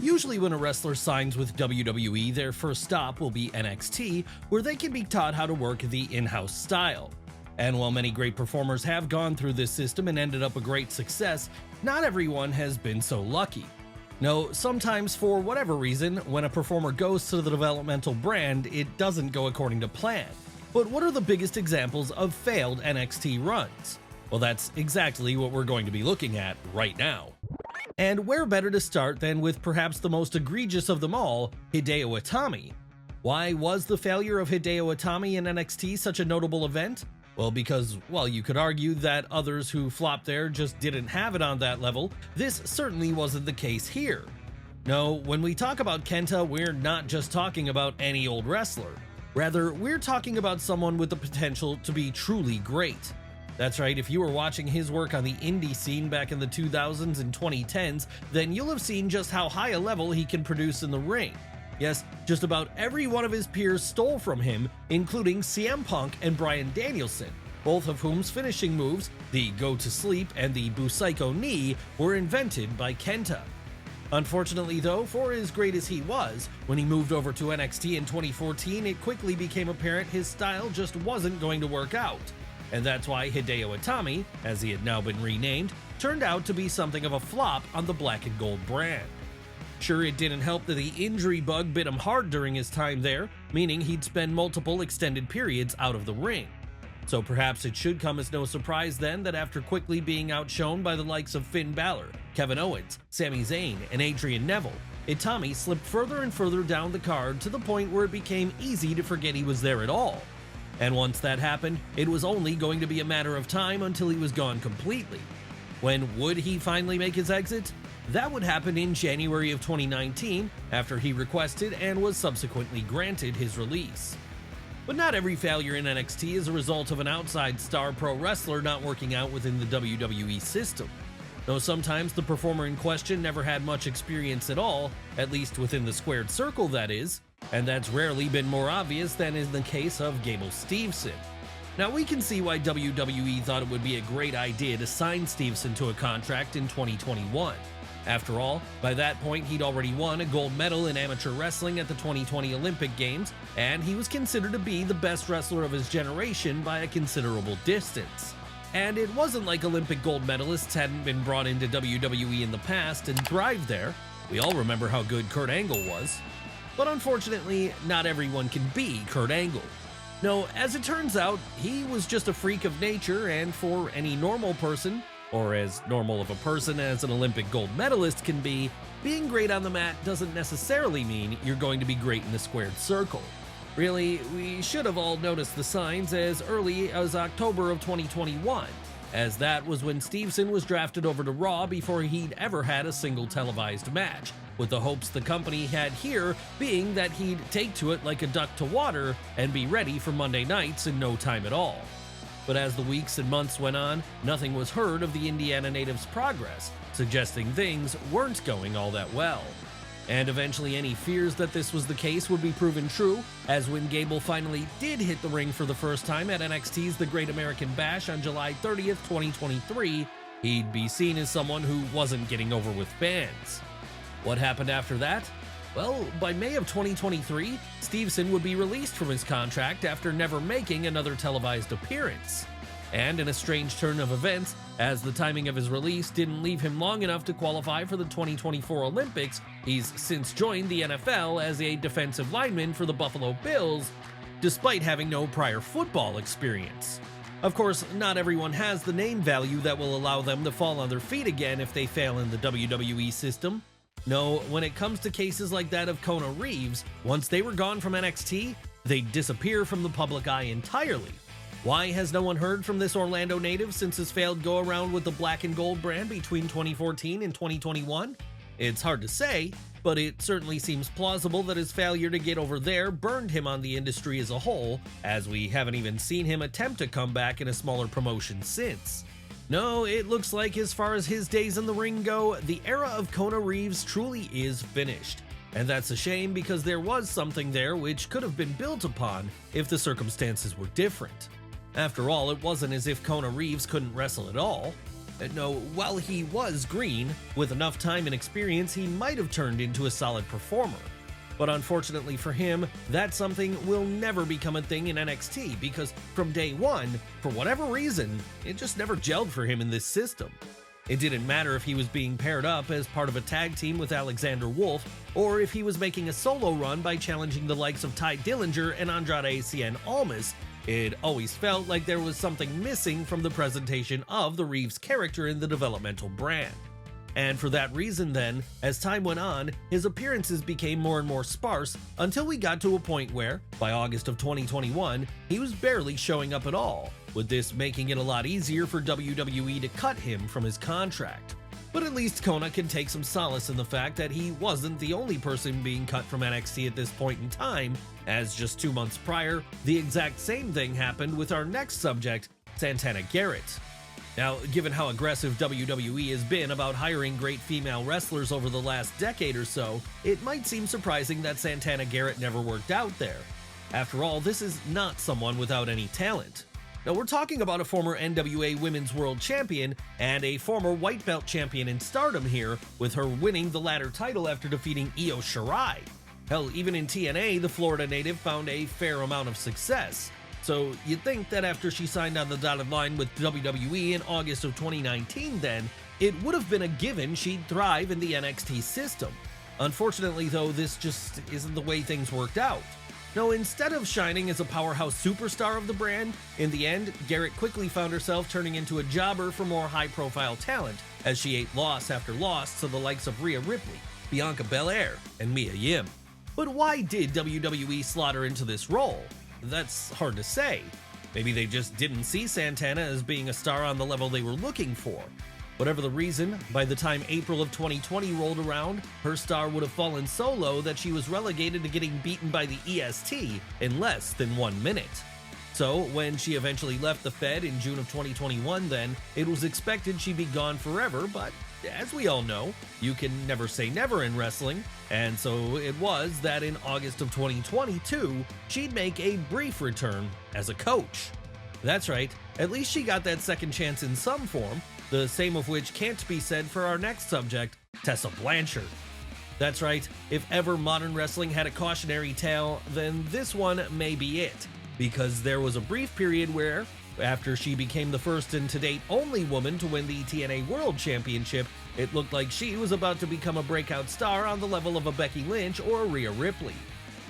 Usually when a wrestler signs with WWE, their first stop will be NXT, where they can be taught how to work the in-house style. And while many great performers have gone through this system and ended up a great success, not everyone has been so lucky. No, sometimes for whatever reason, when a performer goes to the developmental brand, it doesn't go according to plan. But what are the biggest examples of failed NXT runs? Well, that's exactly what we're going to be looking at right now. And where better to start than with perhaps the most egregious of them all, Hideo Itami. Why was the failure of Hideo Itami in NXT such a notable event? Well, because, while you could argue that others who flopped there just didn't have it on that level, this certainly wasn't the case here. No, when we talk about Kenta, we're not just talking about any old wrestler. Rather, we're talking about someone with the potential to be truly great. That's right, if you were watching his work on the indie scene back in the 2000s and 2010s, then you'll have seen just how high a level he can produce in the ring. Yes, just about every one of his peers stole from him, including CM Punk and Bryan Danielson, both of whom's finishing moves, the Go to Sleep and the Busaiko Knee, were invented by Kenta. Unfortunately though, for as great as he was, when he moved over to NXT in 2014, it quickly became apparent his style just wasn't going to work out. And that's why Hideo Itami, as he had now been renamed, turned out to be something of a flop on the black and gold brand. Sure, it didn't help that the injury bug bit him hard during his time there, meaning he'd spend multiple extended periods out of the ring. So perhaps it should come as no surprise then that after quickly being outshone by the likes of Finn Balor, Kevin Owens, Sami Zayn, and Adrian Neville, Itami slipped further and further down the card to the point where it became easy to forget he was there at all. And once that happened, it was only going to be a matter of time until he was gone completely. When would he finally make his exit? That would happen in January of 2019, after he requested and was subsequently granted his release. But not every failure in NXT is a result of an outside star pro wrestler not working out within the WWE system. Though sometimes the performer in question never had much experience at all, at least within the squared circle that is, and that's rarely been more obvious than in the case of Gable Steveson. Now we can see why WWE thought it would be a great idea to sign Steveson to a contract in 2021. After all, by that point he'd already won a gold medal in amateur wrestling at the 2020 Olympic Games, and he was considered to be the best wrestler of his generation by a considerable distance. And it wasn't like Olympic gold medalists hadn't been brought into WWE in the past and thrived there. We all remember how good Kurt Angle was. But unfortunately, not everyone can be Kurt Angle. No, as it turns out, he was just a freak of nature, and for any normal person, or as normal of a person as an Olympic gold medalist can be, being great on the mat doesn't necessarily mean you're going to be great in the squared circle. Really, we should have all noticed the signs as early as October of 2021, as that was when Steveson was drafted over to Raw before he'd ever had a single televised match, with the hopes the company had here being that he'd take to it like a duck to water and be ready for Monday nights in no time at all. But as the weeks and months went on, nothing was heard of the Indiana native's progress, suggesting things weren't going all that well. And eventually any fears that this was the case would be proven true, as when Gable finally did hit the ring for the first time at NXT's The Great American Bash on July 30th, 2023, he'd be seen as someone who wasn't getting over with fans. What happened after that? Well, by May of 2023, Steveson would be released from his contract after never making another televised appearance. And in a strange turn of events, as the timing of his release didn't leave him long enough to qualify for the 2024 Olympics, he's since joined the NFL as a defensive lineman for the Buffalo Bills, despite having no prior football experience. Of course, not everyone has the name value that will allow them to fall on their feet again if they fail in the WWE system. No, when it comes to cases like that of Kona Reeves, once they were gone from NXT, they'd disappear from the public eye entirely. Why has no one heard from this Orlando native since his failed go-around with the black and gold brand between 2014 and 2021? It's hard to say, but it certainly seems plausible that his failure to get over there burned him on the industry as a whole, as we haven't even seen him attempt to come back in a smaller promotion since. No, it looks like as far as his days in the ring go, the era of Kona Reeves truly is finished. And that's a shame because there was something there which could have been built upon if the circumstances were different. After all, it wasn't as if Kona Reeves couldn't wrestle at all. No, while he was green, with enough time and experience, he might have turned into a solid performer. But unfortunately for him, that something will never become a thing in NXT because from day one, for whatever reason, it just never gelled for him in this system. It didn't matter if he was being paired up as part of a tag team with Alexander Wolf, or if he was making a solo run by challenging the likes of Ty Dillinger and Andrade Cien Almas. It always felt like there was something missing from the presentation of the Reeves character in the Developmental brand. And for that reason then, as time went on, his appearances became more and more sparse until we got to a point where, by August of 2021, he was barely showing up at all, with this making it a lot easier for WWE to cut him from his contract. But at least Kona can take some solace in the fact that he wasn't the only person being cut from NXT at this point in time, as just 2 months prior, the exact same thing happened with our next subject, Santana Garrett. Now, given how aggressive WWE has been about hiring great female wrestlers over the last decade or so, it might seem surprising that Santana Garrett never worked out there. After all, this is not someone without any talent. Now, we're talking about a former NWA Women's World Champion and a former White Belt Champion in Stardom here, with her winning the latter title after defeating Io Shirai. Hell, even in TNA, the Florida native found a fair amount of success. So you'd think that after she signed on the dotted line with WWE in August of 2019 then, it would have been a given she'd thrive in the NXT system. Unfortunately though, this just isn't the way things worked out. No, instead of shining as a powerhouse superstar of the brand, in the end, Garrett quickly found herself turning into a jobber for more high-profile talent, as she ate loss after loss to the likes of Rhea Ripley, Bianca Belair, and Mia Yim. But why did WWE slot her into this role? That's hard to say. Maybe they just didn't see Santana as being a star on the level they were looking for. Whatever the reason, by the time April of 2020 rolled around, her star would have fallen so low that she was relegated to getting beaten by the EST in less than 1 minute. So, when she eventually left the Fed in June of 2021 then, it was expected she'd be gone forever, but as we all know, you can never say never in wrestling, and so it was that in August of 2022, she'd make a brief return as a coach. That's right, at least she got that second chance in some form, the same of which can't be said for our next subject, Tessa Blanchard. That's right, if ever modern wrestling had a cautionary tale, then this one may be it, because there was a brief period where, after she became the first and to date only woman to win the TNA World Championship, it looked like she was about to become a breakout star on the level of a Becky Lynch or a Rhea Ripley.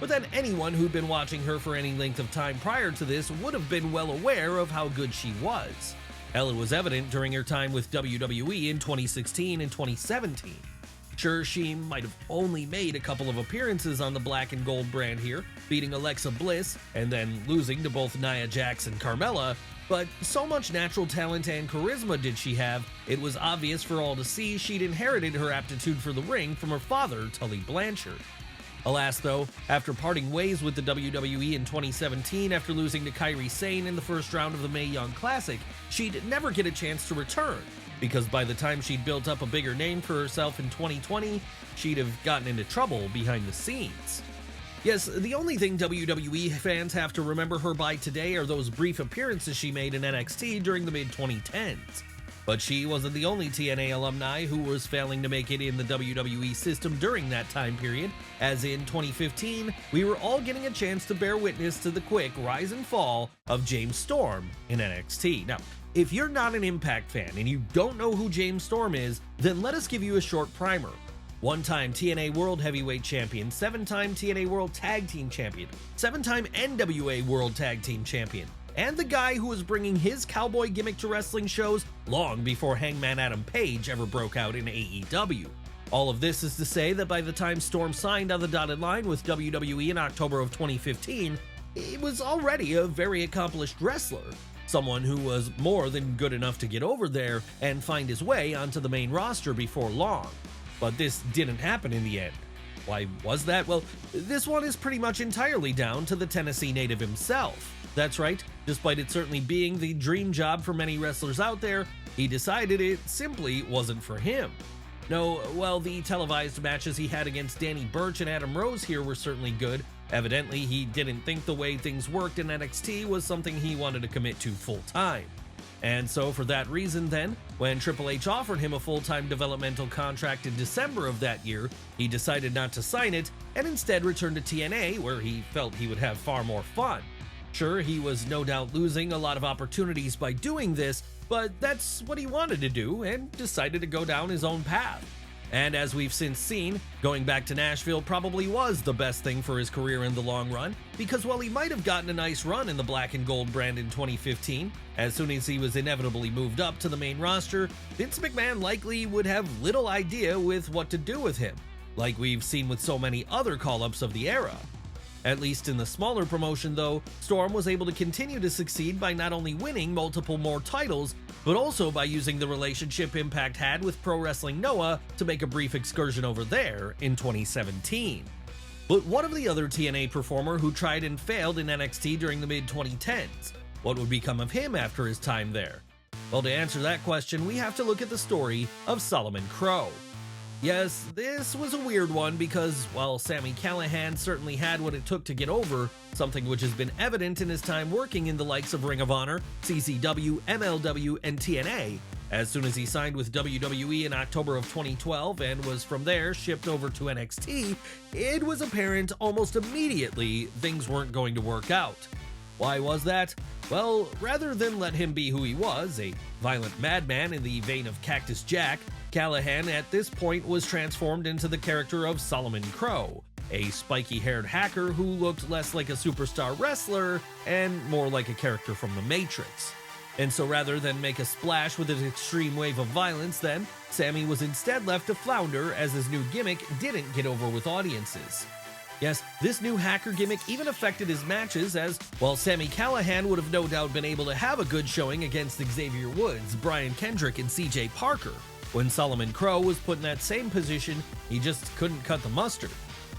But then anyone who'd been watching her for any length of time prior to this would have been well aware of how good she was. Hell, it was evident during her time with WWE in 2016 and 2017. Sure, she might have only made a couple of appearances on the black and gold brand here, beating Alexa Bliss and then losing to both Nia Jax and Carmella, but so much natural talent and charisma did she have, it was obvious for all to see she'd inherited her aptitude for the ring from her father, Tully Blanchard. Alas though, after parting ways with the WWE in 2017 after losing to Kairi Sane in the first round of the Mae Young Classic, she'd never get a chance to return, because by the time she'd built up a bigger name for herself in 2020, she'd have gotten into trouble behind the scenes. Yes, the only thing WWE fans have to remember her by today are those brief appearances she made in NXT during the mid-2010s. But she wasn't the only TNA alumni who was failing to make it in the WWE system during that time period, as in 2015, we were all getting a chance to bear witness to the quick rise and fall of James Storm in NXT. Now, if you're not an Impact fan and you don't know who James Storm is, then let us give you a short primer. One-time TNA World Heavyweight Champion, 7-time TNA World Tag Team Champion, 7-time NWA World Tag Team Champion, and the guy who was bringing his cowboy gimmick to wrestling shows long before Hangman Adam Page ever broke out in AEW. All of this is to say that by the time Storm signed on the dotted line with WWE in October of 2015, he was already a very accomplished wrestler, someone who was more than good enough to get over there and find his way onto the main roster before long. But this didn't happen in the end. Why was that? Well, this one is pretty much entirely down to the Tennessee native himself. That's right, despite it certainly being the dream job for many wrestlers out there, he decided it simply wasn't for him. No, while the televised matches he had against Danny Burch and Adam Rose here were certainly good, evidently he didn't think the way things worked in NXT was something he wanted to commit to full time. And so for that reason then, when Triple H offered him a full-time developmental contract in December of that year, he decided not to sign it and instead returned to TNA, where he felt he would have far more fun. Sure, he was no doubt losing a lot of opportunities by doing this, but that's what he wanted to do and decided to go down his own path. And as we've since seen, going back to Nashville probably was the best thing for his career in the long run, because while he might have gotten a nice run in the black and gold brand in 2015, as soon as he was inevitably moved up to the main roster, Vince McMahon likely would have little idea with what to do with him, like we've seen with so many other call-ups of the era. At least in the smaller promotion though, Storm was able to continue to succeed by not only winning multiple more titles, but also by using the relationship Impact had with Pro Wrestling Noah to make a brief excursion over there in 2017. But what of the other TNA performer who tried and failed in NXT during the mid-2010s? What would become of him after his time there? Well, to answer that question, we have to look at the story of Solomon Crowe. Yes, this was a weird one because, while Sami Callihan certainly had what it took to get over, something which has been evident in his time working in the likes of Ring of Honor, CZW, MLW, and TNA, as soon as he signed with WWE in October of 2012 and was from there shipped over to NXT, it was apparent almost immediately things weren't going to work out. Why was that? Well, rather than let him be who he was, a violent madman in the vein of Cactus Jack, Callihan at this point was transformed into the character of Solomon Crowe, a spiky-haired hacker who looked less like a superstar wrestler and more like a character from The Matrix. And so rather than make a splash with his extreme wave of violence then, Sami was instead left to flounder as his new gimmick didn't get over with audiences. Yes, this new hacker gimmick even affected his matches as, while Sami Callihan would have no doubt been able to have a good showing against Xavier Woods, Brian Kendrick, and CJ Parker, when Solomon Crowe was put in that same position, he just couldn't cut the mustard.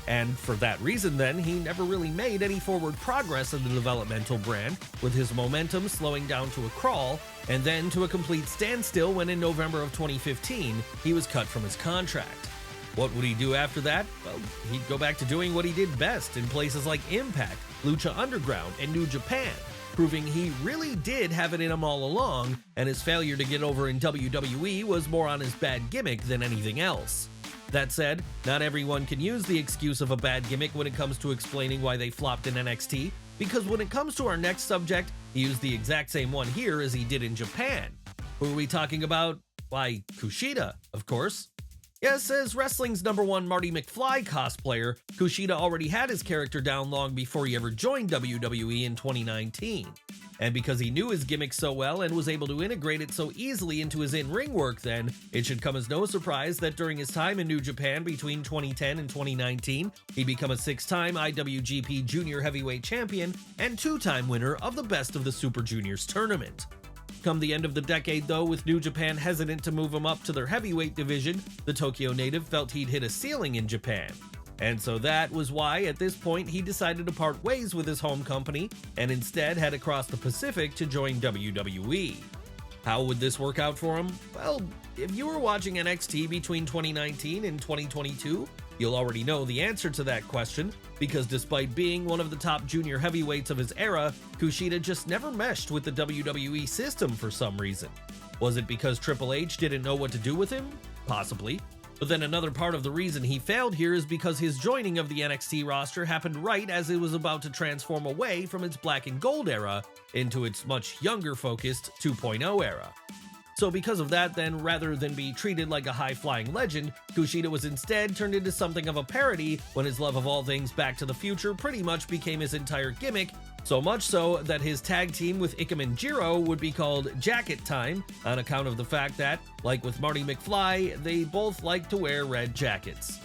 And for that reason then, he never really made any forward progress in the developmental brand, with his momentum slowing down to a crawl, and then to a complete standstill when in November of 2015, he was cut from his contract. What would he do after that? Well, he'd go back to doing what he did best in places like Impact, Lucha Underground, and New Japan, proving he really did have it in him all along, and his failure to get over in WWE was more on his bad gimmick than anything else. That said, not everyone can use the excuse of a bad gimmick when it comes to explaining why they flopped in NXT, because when it comes to our next subject, he used the exact same one here as he did in Japan. Who are we talking about? Why, Kushida, of course. Yes, as wrestling's #1 Marty McFly cosplayer, Kushida already had his character down long before he ever joined WWE in 2019. And because he knew his gimmick so well and was able to integrate it so easily into his in-ring work then, it should come as no surprise that during his time in New Japan between 2010 and 2019, he'd become a 6-time IWGP Junior Heavyweight Champion and 2-time winner of the Best of the Super Juniors tournament. Come the end of the decade though, with New Japan hesitant to move him up to their heavyweight division, the Tokyo native felt he'd hit a ceiling in Japan. And so that was why, at this point, he decided to part ways with his home company and instead head across the Pacific to join WWE. How would this work out for him? Well, if you were watching NXT between 2019 and 2022, you'll already know the answer to that question, because despite being one of the top junior heavyweights of his era, Kushida just never meshed with the WWE system for some reason. Was it because Triple H didn't know what to do with him? Possibly. But then another part of the reason he failed here is because his joining of the NXT roster happened right as it was about to transform away from its black and gold era into its much younger focused 2.0 era. So because of that then, rather than be treated like a high-flying legend, Kushida was instead turned into something of a parody when his love of all things Back to the Future pretty much became his entire gimmick, so much so that his tag team with Ikemen Jiro would be called Jacket Time on account of the fact that, like with Marty McFly, they both like to wear red jackets.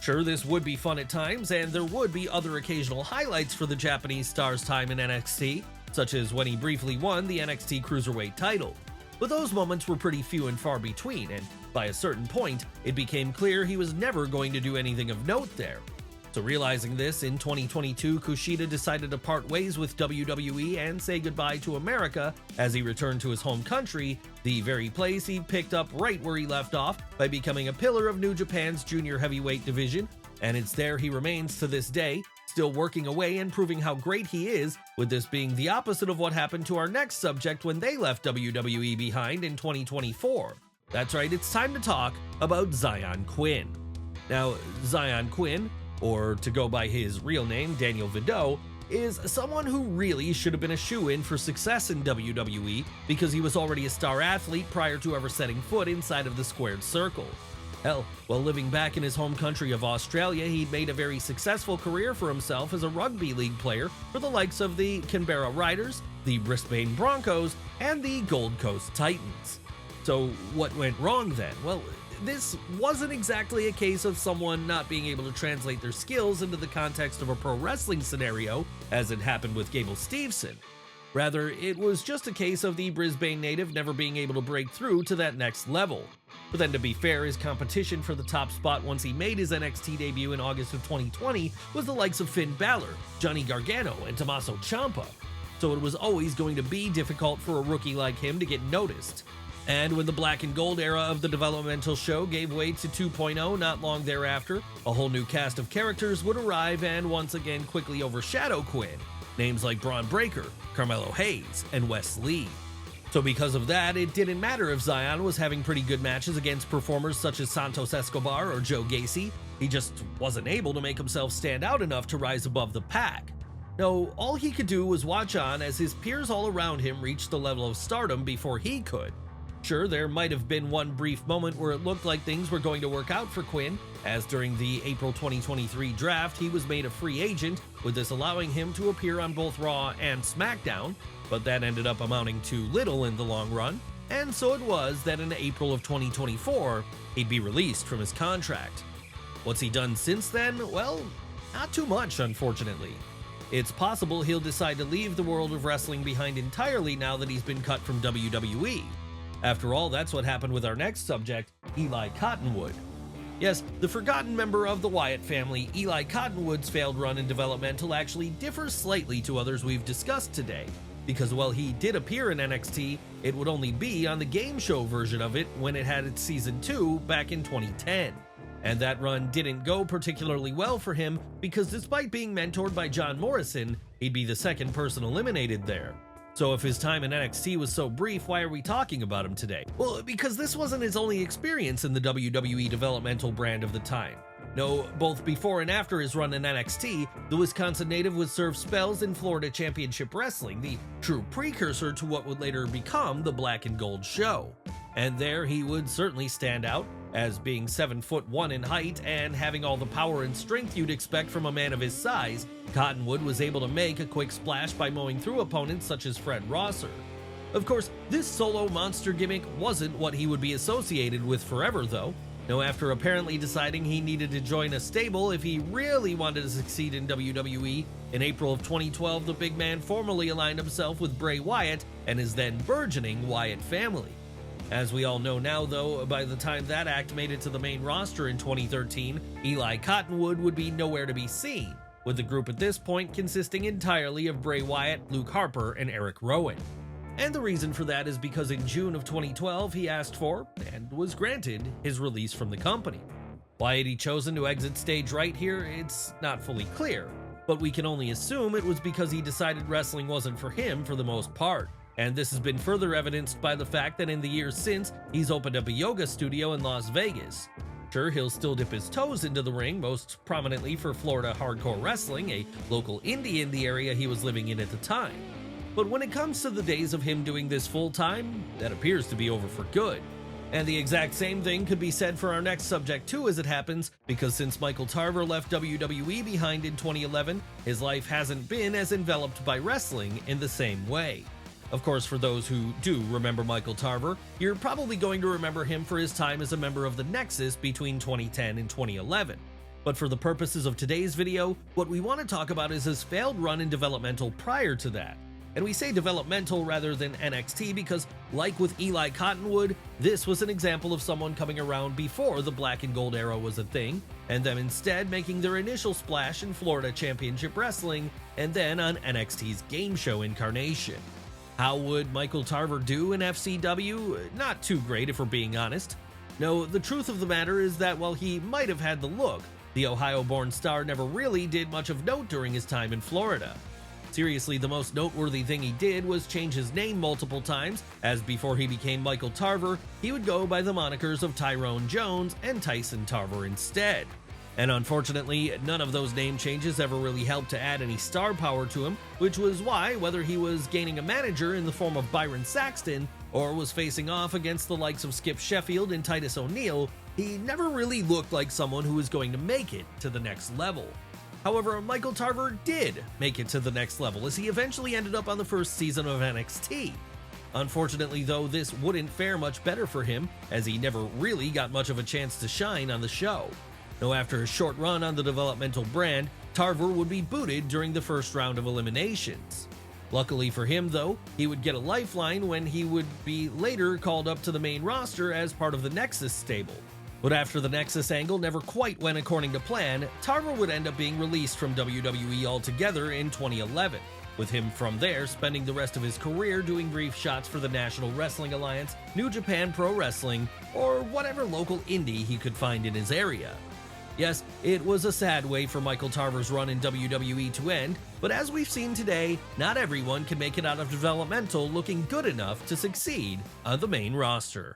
Sure, this would be fun at times, and there would be other occasional highlights for the Japanese star's time in NXT, such as when he briefly won the NXT Cruiserweight title. But those moments were pretty few and far between, and by a certain point, it became clear he was never going to do anything of note there. So realizing this, in 2022, Kushida decided to part ways with WWE and say goodbye to America as he returned to his home country, the very place he picked up right where he left off by becoming a pillar of New Japan's junior heavyweight division, and it's there he remains to this day, still working away and proving how great he is, with this being the opposite of what happened to our next subject when they left WWE behind in 2024. That's right, it's time to talk about Xyon Quinn. Now, Xyon Quinn, or to go by his real name, Daniel Vidot, is someone who really should have been a shoo-in for success in WWE because he was already a star athlete prior to ever setting foot inside of the squared circle. Hell, while living back in his home country of Australia, he'd made a very successful career for himself as a rugby league player for the likes of the Canberra Riders, the Brisbane Broncos, and the Gold Coast Titans. So what went wrong then? Well, this wasn't exactly a case of someone not being able to translate their skills into the context of a pro wrestling scenario, as it happened with Gable Steveson. Rather, it was just a case of the Brisbane native never being able to break through to that next level. But then to be fair, his competition for the top spot once he made his NXT debut in August of 2020 was the likes of Finn Balor, Johnny Gargano, and Tommaso Ciampa. So it was always going to be difficult for a rookie like him to get noticed. And when the black and gold era of the developmental show gave way to 2.0 not long thereafter, a whole new cast of characters would arrive and once again quickly overshadow Quinn. Names like Braun Breaker, Carmelo Hayes, and Wes Lee. So because of that, it didn't matter if Xyon was having pretty good matches against performers such as Santos Escobar or Joe Gacy, he just wasn't able to make himself stand out enough to rise above the pack. No, all he could do was watch on as his peers all around him reached the level of stardom before he could. Sure, there might have been one brief moment where it looked like things were going to work out for Quinn, as during the April 2023 draft he was made a free agent, with this allowing him to appear on both Raw and SmackDown, but that ended up amounting to little in the long run, and so it was that in April of 2024, he'd be released from his contract. What's he done since then? Well, not too much, unfortunately. It's possible he'll decide to leave the world of wrestling behind entirely now that he's been cut from WWE. After all, that's what happened with our next subject, Eli Cottonwood. Yes, the forgotten member of the Wyatt family, Eli Cottonwood's failed run in developmental actually differs slightly to others we've discussed today, because while he did appear in NXT, it would only be on the game show version of it when it had its season 2 back in 2010. And that run didn't go particularly well for him because despite being mentored by John Morrison, he'd be the second person eliminated there. So if his time in NXT was so brief, why are we talking about him today? Well, because this wasn't his only experience in the WWE developmental brand of the time. No, both before and after his run in NXT, the Wisconsin native would serve spells in Florida Championship Wrestling, the true precursor to what would later become the Black and Gold show. And there he would certainly stand out, as being 7'1" in height and having all the power and strength you'd expect from a man of his size. Cottonwood was able to make a quick splash by mowing through opponents such as Fred Rosser. Of course, this solo monster gimmick wasn't what he would be associated with forever though. No, after apparently deciding he needed to join a stable if he really wanted to succeed in WWE, in April of 2012 the big man formally aligned himself with Bray Wyatt and his then burgeoning Wyatt family. As we all know now though, by the time that act made it to the main roster in 2013, Eli Cottonwood would be nowhere to be seen, with the group at this point consisting entirely of Bray Wyatt, Luke Harper, and Eric Rowan. And the reason for that is because in June of 2012 he asked for, and was granted, his release from the company. Why had he chosen to exit stage right here, it's not fully clear, but we can only assume it was because he decided wrestling wasn't for him for the most part. And this has been further evidenced by the fact that in the years since, he's opened up a yoga studio in Las Vegas. Sure, he'll still dip his toes into the ring, most prominently for Florida Hardcore Wrestling, a local indie in the area he was living in at the time. But when it comes to the days of him doing this full-time, that appears to be over for good. And the exact same thing could be said for our next subject too, as it happens, because since Michael Tarver left WWE behind in 2011, his life hasn't been as enveloped by wrestling in the same way. Of course, for those who do remember Michael Tarver, you're probably going to remember him for his time as a member of the Nexus between 2010 and 2011. But for the purposes of today's video, what we want to talk about is his failed run in developmental prior to that. And we say developmental rather than NXT because, like with Eli Cottonwood, this was an example of someone coming around before the Black and Gold era was a thing, and them instead making their initial splash in Florida Championship Wrestling, and then on NXT's game show incarnation. How would Michael Tarver do in FCW? Not too great if we're being honest. No, the truth of the matter is that while he might have had the look, The Ohio-born star never really did much of note during his time in Florida. Seriously, the most noteworthy thing he did was change his name multiple times, as before he became Michael Tarver, he would go by the monikers of Tyrone Jones and Tyson Tarver instead. And unfortunately, none of those name changes ever really helped to add any star power to him, which was why, whether he was gaining a manager in the form of Byron Saxton, or was facing off against the likes of Skip Sheffield and Titus O'Neil, he never really looked like someone who was going to make it to the next level. However, Michael Tarver did make it to the next level, as he eventually ended up on the first season of NXT. Unfortunately though, this wouldn't fare much better for him, as he never really got much of a chance to shine on the show. Now, after a short run on the Developmental brand, Tarver would be booted during the first round of eliminations. Luckily for him though, he would get a lifeline when he would be later called up to the main roster as part of the Nexus stable. But after the Nexus angle never quite went according to plan, Tarver would end up being released from WWE altogether in 2011, with him from there spending the rest of his career doing brief shots for the National Wrestling Alliance, New Japan Pro Wrestling, or whatever local indie he could find in his area. Yes, it was a sad way for Michael Tarver's run in WWE to end, but as we've seen today, not everyone can make it out of Developmental looking good enough to succeed on the main roster.